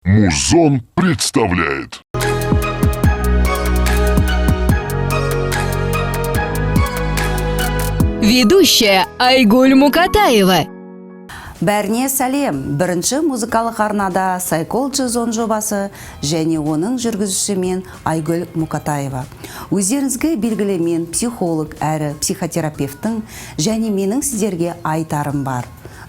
Музон представляет. Ведущая Айгуль Мукатаева. Бәріне сәлем. Бірінші музыкалық арнада Psychology Zone жобасы және оның жүргізушісі мен Айгуль Мукатаева. Өздеріңізге белгілі мен психолог әрі психотерапевтің және менің сіздерге айтарым бар.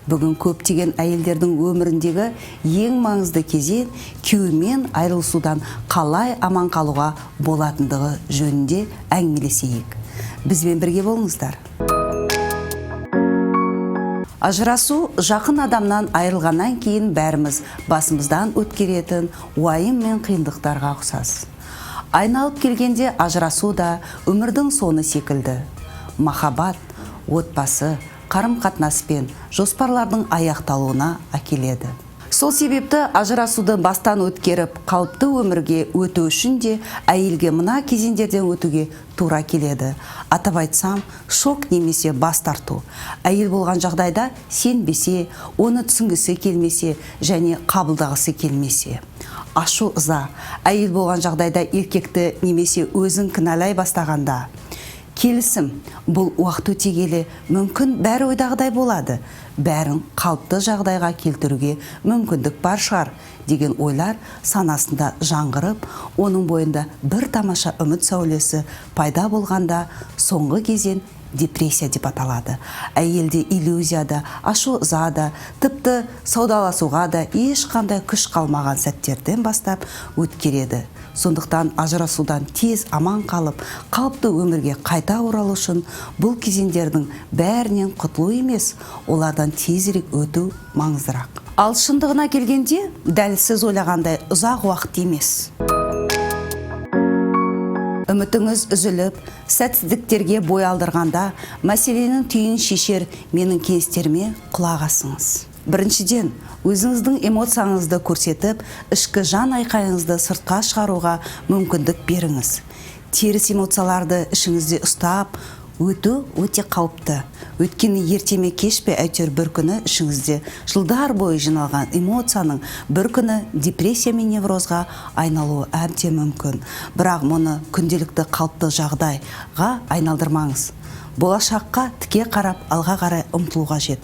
Бүгін көптеген әйелдердің өміріндегі ең маңызды кезең күйеуімен айырылысудан қалай аман қалуға болатындығы жөнінде әңгімелесейік. Бізбен бірге болыңыздар. Ажырасу жақын адамнан айырылғаннан кейін бәріміз басымыздан өткеретін уайым мен қиындықтарға ұқсас. Айналып келгенде ажырасу да өмірдің соңы секілді. Махаббат, отбасы, қарым-қатынас пен жоспарлардың аяқталуына әкеледі. Сол себепті ажырасуды бастан өткеріп, қалыпты өмірге өту үшін де әйелге мына кезеңдерден өтуге тура келеді. Атап айтсам, шок немесе бас тарту. Әйел болған жағдайда сенбесе, оны түсінгісі келмесе және қабылдағысы келмесе. Ашу ыза. Әйел болған жағдайда еркекті немесе өзін кінәлай бастағанда. Келісім, бұл уақыт өте келе мүмкін бәрі ойдағыдай болады. Бәрін қалыпты жағдайға келтіруге мүмкіндік бар шығар деген ойлар санасында жаңғырып, оның бойында бір тамаша үміт сәулесі пайда болғанда соңғы кезең депрессия деп аталады. Әйелде иллюзияда, ашу ызада, тіпті саудаласуға да ешқандай күш қалмаған сәттерден бастап өткереді. Сондықтан ажырасудан тез аман қалып, қалыпты өмірге қайта оралу үшін бұл кезеңдердің бәрінен құтылу емес, олардан тезірек өту маңыздырақ. Ал шындығына келгенде, дәл сіз ойлағандай ұзақ уақыт емес. Үмітіңіз үзіліп, сәтсіздіктерге бой алдырғанда, мәселенің түйін шешер менің кеңестеріме құлақ асыңыз. Біріншіден, өзіңіздің эмоцияңызды көрсетіп, ішкі жан айқайыңызды сыртқа шығаруға мүмкіндік беріңіз. Теріс эмоцияларды ішіңізде ұстап, өту өте қауіпті. Өйткені ертеме кеш пе әйтеуір бір күні ішіңізде жылдар бойы жиналған эмоцияның бір күні депрессия мен неврозға айналуы әбден мүмкін. Бірақ мұны күнделікті қалыпты жағдайға айналдырмаңыз. Болашаққа тіке қарап алға қарай ұмтылуға жет.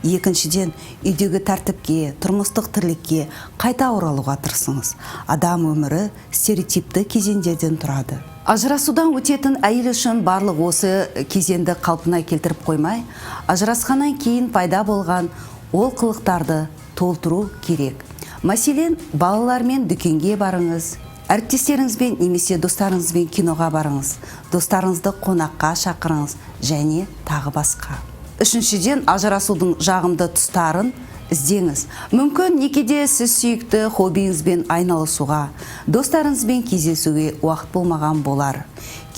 Екіншіден, үйдегі тәртіпке, тұрмыстық тірлікке қайта оралуға тырысыңыз. Адам өмірі стереотипті кезеңдерден тұрады. Ажырасудан өтетін әйел үшін барлық осы кезеңді қалпына келтіріп қоймай, ажырасқаннан кейін пайда болған ол қылықтарды толтыру керек. Мәселен, балалармен дүкенге барыңыз, әріптестеріңізбен немесе достарыңызбен киноға барыңыз, достарыңызды қонаққа шақырыңыз және тағы басқа. Үшіншіден, ажырасудың жағымды тұстарын іздеңіз. Мүмкін некеде сіз сүйікті хоббиіңізбен айналысуға, достарыңызбен кездесуге уақыт болмаған болар.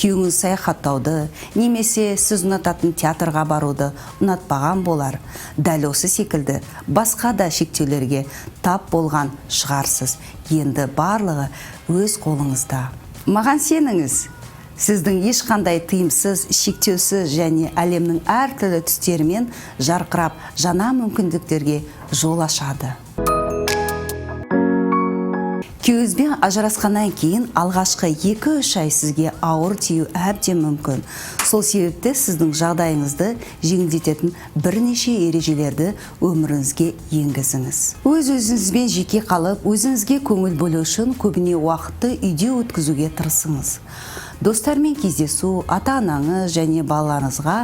Күйеуіңіз саяхаттауды, немесе сіз ұнататын театрға баруды ұнатпаған болар. Дәл осы секілді басқа да шектеулерге тап болған шығарсыз. Енді барлығы өз қолыңызда. Маған сеніңіз. Сіздің ешқандай тыйымсыз, шектеусіз және әлемнің әртүрлі түстерімен жарқырап, жаңа мүмкіндіктерге жол ашады. Күйеуіңізбен ажырасқаннан кейін алғашқы 2-3 ай сізге ауыр тию әбден мүмкін. Сол себепті сіздің жағдайыңызды жеңілдететін бірнеше ережелерді өміріңізге енгізіңіз. Өз-өзіңізбен жеке қалып, өзіңізге көңіл бөлу үшін көбіне уақытты үйде өткізуге тырысыңыз. Достармен кездесу, ата-анаңыз және балаларыңызға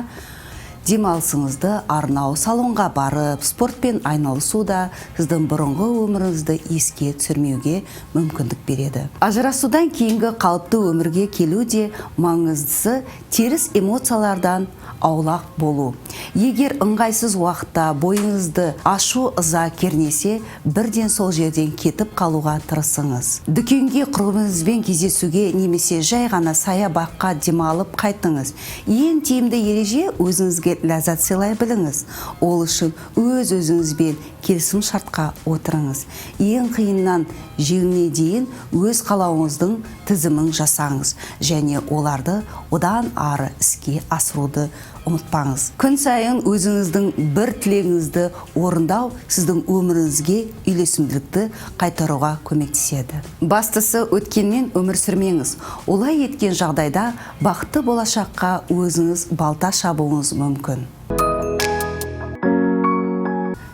демалысыңызды арнау, салонға барып, спортпен айналысу да сіздің бұрынғы өміріңізді еске түсірмеуге мүмкіндік береді. Ажырасудан кейінгі қалыпты өмірге келу де маңыздысы теріс эмоциялардан аулақ болу. Егер ыңғайсыз уақытта бойыңызды ашу ыза кернесе, бірден сол жерден кетіп қалуға тырысыңыз. Дүкенге құрбыңызбен кездесуге немесе жай ғана саябаққа демалып қайтыңыз. Ең тиімді ереже өзіңізге ләззат сыйлай біліңіз. Ол үшін өз-өзіңізбен келісім шартқа отырыңыз. Ең қиыннан жеңіне дейін өз қалауыңыздың тізімін жасаңыз және оларды одан ары іске асыруды ұмытпаңыз. Күн сайын өзіңіздің бір тілегіңізді орындау сіздің өміріңізге үйлесімділікті қайтаруға көмектеседі. Бастысы өткенмен өмір сүрмеңіз. Олай еткен жағдайда бақытты болашаққа өзіңіз балта шабуыңыз мүмкін.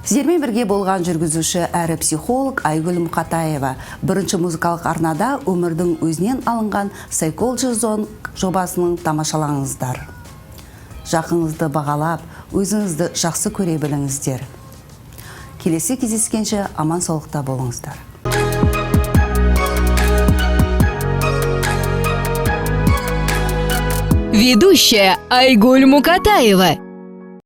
Сіздермен бірге болған жүргізуші әрі психолог Айгүл Мұқатаева. Бірінші музыкалық арнада өмірдің өзінен алынған Psychology Zone жобасының тамашалаңыздар. Жақыңызды бағалап, өзіңізді жақсы көре біліңіздер. Келесі кездескенше аман саулықта болыңыздар. Ведущая Айгуль Мукатаева.